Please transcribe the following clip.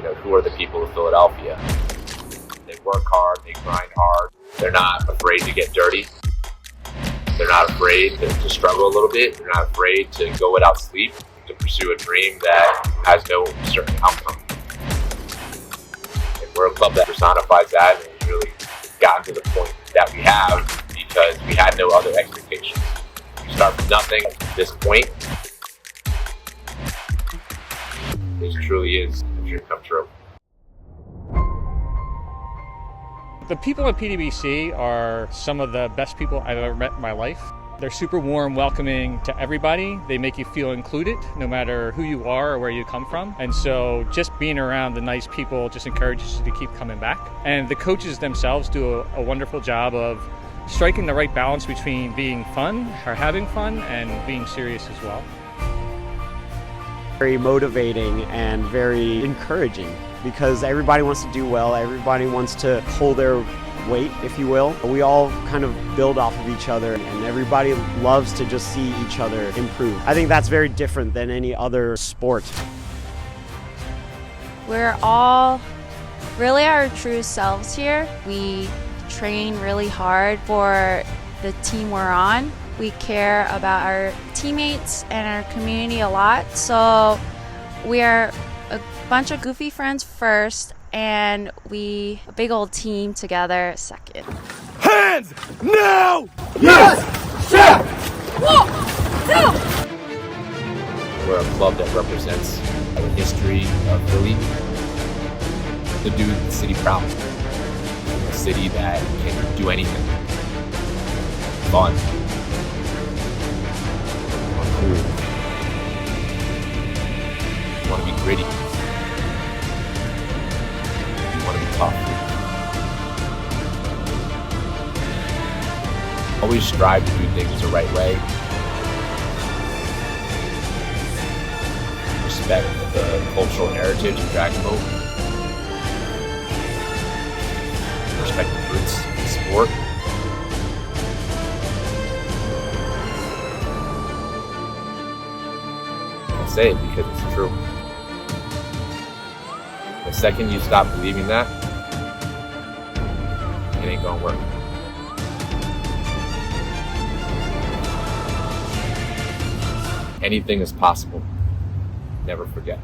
who are the people of Philadelphia? They work hard, they grind hard. They're not afraid to get dirty. They're not afraid to struggle a little bit. They're not afraid to go without sleep, to pursue a dream that has no certain outcome. And we're a club that personifies that, and we've really gotten to the point that we have because we had no other expectations. We start from nothing to this point. This truly is a dream come true. The people at PDBC are some of the best people I've ever met in my life. They're super warm, welcoming to everybody. They make you feel included, no matter who you are or where you come from. And so just being around the nice people just encourages you to keep coming back. And the coaches themselves do a wonderful job of striking the right balance between being fun or having fun and being serious as well. Very motivating and very encouraging because everybody wants to do well, everybody wants to pull their weight, if you will. We all kind of build off of each other and everybody loves to just see each other improve. I think that's very different than any other sport. We're all really our true selves here. We train really hard for the team we're on. We care about our teammates and our community a lot. So we are a bunch of goofy friends first, and we a big old team together second. Hands now! Yes! Chef! 1, 2! We're a club that represents the history of Philly to do the city proud. A city that can do anything. Fun. Cool. You want to be gritty. You want to be tough. Always strive to do things the right way. Respect the cultural heritage of Dragon Boat. Respect the roots of the sport. Say it because it's true. The second you stop believing that, it ain't gonna work. Anything is possible. Never forget.